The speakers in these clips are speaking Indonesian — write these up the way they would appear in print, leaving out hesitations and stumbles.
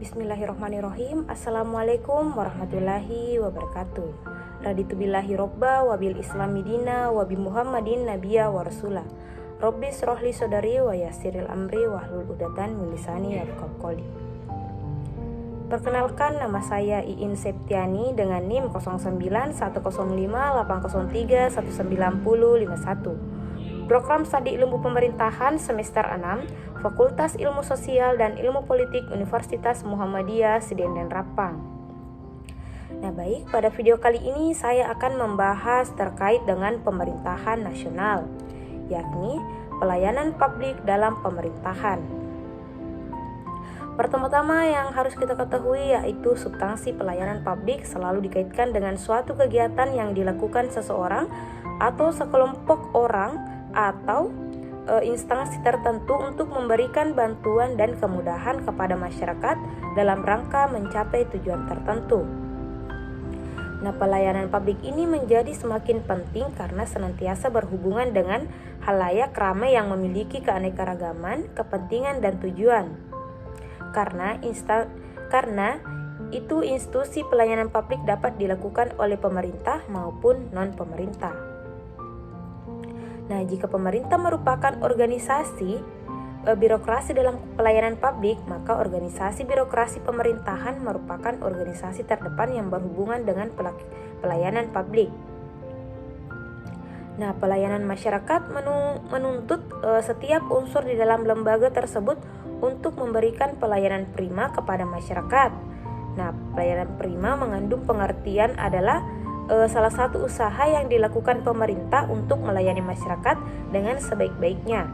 Bismillahirrahmanirrahim. Assalamualaikum warahmatullahi wabarakatuh. Raditu billahi robba wabil islami dina wabi muhammadin nabiyya wa rasulah. Rabbi srohli sodari wa yassiril amri wahlul udatan min lisani yafqahu qawli. Perkenalkan, nama saya Iin Septiani dengan NIM 091058031951. Program Studi Ilmu Pemerintahan semester 6, Fakultas Ilmu Sosial dan Ilmu Politik Universitas Muhammadiyah Sidenden Rapang. Nah baik, pada video kali ini saya akan membahas terkait dengan pemerintahan nasional, yakni pelayanan publik dalam pemerintahan. Pertama-tama yang harus kita ketahui yaitu substansi pelayanan publik selalu dikaitkan dengan suatu kegiatan yang dilakukan seseorang atau sekelompok orang atau instansi tertentu untuk memberikan bantuan dan kemudahan kepada masyarakat dalam rangka mencapai tujuan tertentu. Nah, pelayanan publik ini menjadi semakin penting karena senantiasa berhubungan dengan khalayak ramai yang memiliki keanekaragaman, kepentingan dan tujuan. Karena itu institusi pelayanan publik dapat dilakukan oleh pemerintah maupun non-pemerintah. Nah, jika pemerintah merupakan organisasi birokrasi dalam pelayanan publik, maka organisasi birokrasi pemerintahan merupakan organisasi terdepan yang berhubungan dengan pelayanan publik. Nah, pelayanan masyarakat menuntut setiap unsur di dalam lembaga tersebut untuk memberikan pelayanan prima kepada masyarakat. Nah, pelayanan prima mengandung pengertian adalah salah satu usaha yang dilakukan pemerintah untuk melayani masyarakat dengan sebaik-baiknya,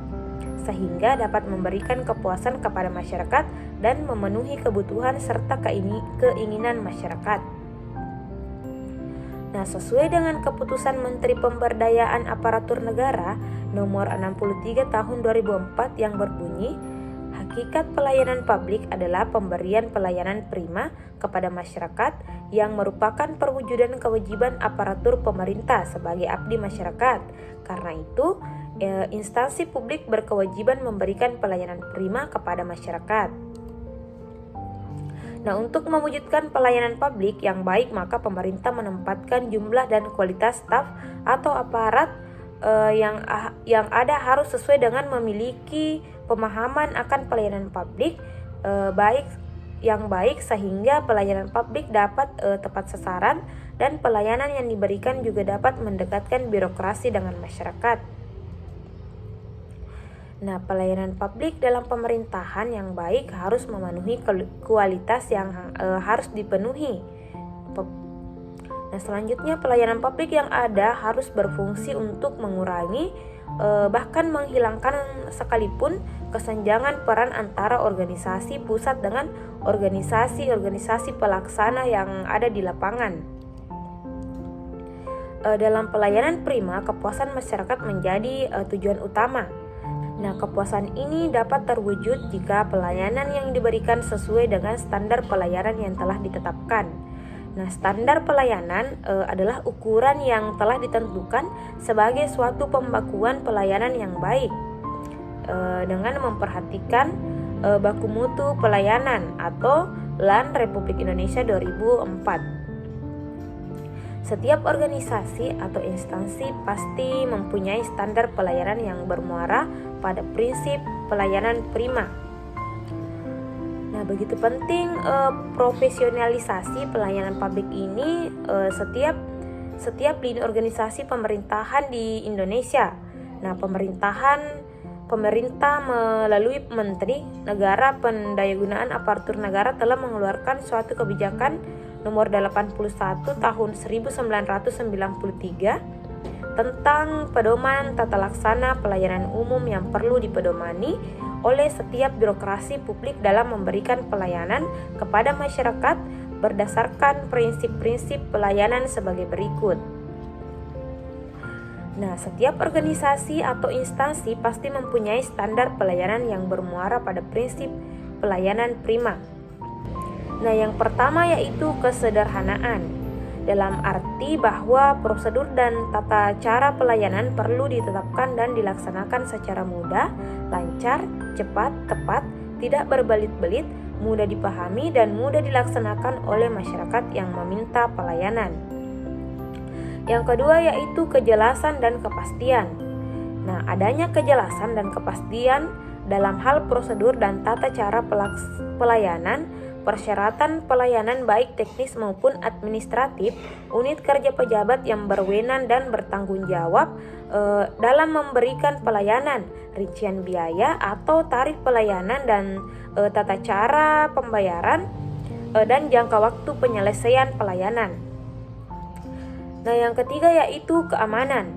sehingga dapat memberikan kepuasan kepada masyarakat dan memenuhi kebutuhan serta keinginan masyarakat. Nah, sesuai dengan keputusan Menteri Pemberdayaan Aparatur Negara nomor 63 tahun 2004 yang berbunyi, hakikat pelayanan publik adalah pemberian pelayanan prima kepada masyarakat yang merupakan perwujudan kewajiban aparatur pemerintah sebagai abdi masyarakat. Karena itu, instansi publik berkewajiban memberikan pelayanan prima kepada masyarakat. Nah, untuk mewujudkan pelayanan publik yang baik, maka pemerintah menempatkan jumlah dan kualitas staf atau aparat yang ada harus sesuai dengan memiliki pemahaman akan pelayanan publik yang baik sehingga pelayanan publik dapat tepat sasaran dan pelayanan yang diberikan juga dapat mendekatkan birokrasi dengan masyarakat. Nah, pelayanan publik dalam pemerintahan yang baik harus memenuhi kualitas yang harus dipenuhi. Nah, selanjutnya pelayanan publik yang ada harus berfungsi untuk mengurangi bahkan menghilangkan sekalipun kesenjangan peran antara organisasi pusat dengan organisasi pelaksana yang ada di lapangan. Dalam pelayanan prima, kepuasan masyarakat menjadi tujuan utama. Nah, kepuasan ini dapat terwujud jika pelayanan yang diberikan sesuai dengan standar pelayanan yang telah ditetapkan. Nah, standar pelayanan adalah ukuran yang telah ditentukan sebagai suatu pembakuan pelayanan yang baik dengan memperhatikan baku mutu pelayanan atau LAN Republik Indonesia 2004. Setiap organisasi atau instansi pasti mempunyai standar pelayanan yang bermuara pada prinsip pelayanan prima. Nah, begitu penting profesionalisasi pelayanan publik ini setiap lini organisasi pemerintahan di Indonesia. Nah, pemerintah melalui Menteri Negara Pendayagunaan Aparatur Negara telah mengeluarkan suatu kebijakan nomor 81 tahun 1993 tentang pedoman tata laksana pelayanan umum yang perlu dipedomani oleh setiap birokrasi publik dalam memberikan pelayanan kepada masyarakat berdasarkan prinsip-prinsip pelayanan sebagai berikut. Nah, setiap organisasi atau instansi pasti mempunyai standar pelayanan yang bermuara pada prinsip pelayanan prima. Nah, yang pertama yaitu kesederhanaan. Dalam arti bahwa prosedur dan tata cara pelayanan perlu ditetapkan dan dilaksanakan secara mudah, lancar, cepat, tepat, tidak berbelit-belit, mudah dipahami, dan mudah dilaksanakan oleh masyarakat yang meminta pelayanan. Yang kedua yaitu kejelasan dan kepastian. Nah, adanya kejelasan dan kepastian dalam hal prosedur dan tata cara pelayanan, persyaratan pelayanan baik teknis maupun administratif, unit kerja pejabat yang berwenang dan bertanggung jawab dalam memberikan pelayanan, rincian biaya atau tarif pelayanan dan tata cara pembayaran dan jangka waktu penyelesaian pelayanan. Nah, yang ketiga yaitu keamanan.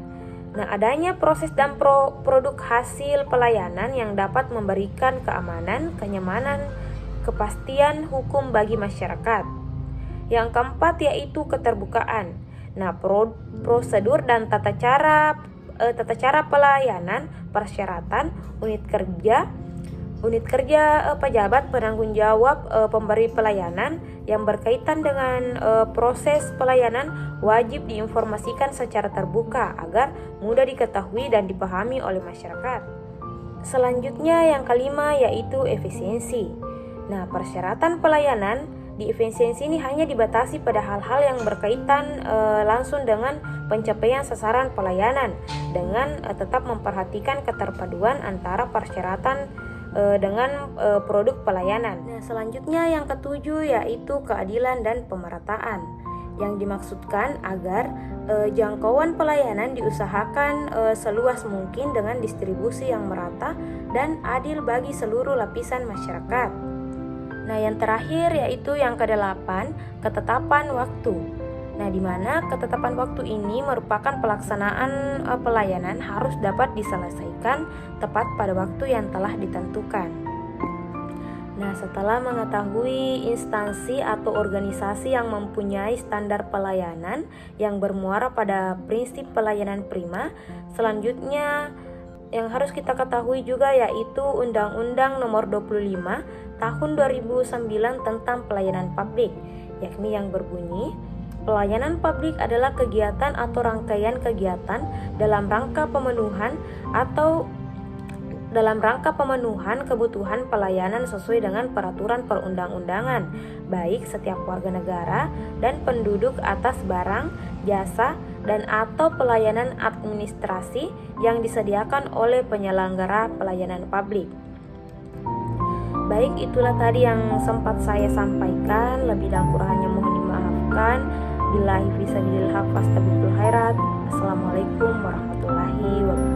Nah, adanya proses dan produk hasil pelayanan yang dapat memberikan keamanan, kenyamanan, kepastian hukum bagi masyarakat. Yang keempat yaitu keterbukaan. Nah, prosedur dan tata cara pelayanan, persyaratan, unit kerja pejabat penanggung jawab pemberi pelayanan yang berkaitan dengan proses pelayanan wajib diinformasikan secara terbuka agar mudah diketahui dan dipahami oleh masyarakat. Selanjutnya yang kelima yaitu efisiensi. Nah, persyaratan pelayanan di efisiensi ini hanya dibatasi pada hal-hal yang berkaitan langsung dengan pencapaian sasaran pelayanan dengan tetap memperhatikan keterpaduan antara persyaratan dengan produk pelayanan. Nah, selanjutnya yang ketujuh yaitu keadilan dan pemerataan, yang dimaksudkan agar jangkauan pelayanan diusahakan seluas mungkin dengan distribusi yang merata dan adil bagi seluruh lapisan masyarakat. Nah, yang terakhir yaitu yang kedelapan, ketetapan waktu. Nah, di mana ketetapan waktu ini merupakan pelaksanaan pelayanan harus dapat diselesaikan tepat pada waktu yang telah ditentukan. Nah, setelah mengetahui instansi atau organisasi yang mempunyai standar pelayanan yang bermuara pada prinsip pelayanan prima, selanjutnya yang harus kita ketahui juga yaitu Undang-Undang Nomor 25 Tahun 2009 tentang Pelayanan Publik, yakni yang berbunyi, pelayanan publik adalah kegiatan atau rangkaian kegiatan dalam rangka pemenuhan kebutuhan pelayanan sesuai dengan peraturan perundang-undangan, baik setiap warga negara dan penduduk atas barang, jasa, dan atau pelayanan administrasi yang disediakan oleh penyelenggara pelayanan publik. Baik, itulah tadi yang sempat saya sampaikan. Lebih dan kurangnya mohon dimaafkan. Billahi fisabilillah fastabiqul khairat. Assalamualaikum warahmatullahi wabarakatuh.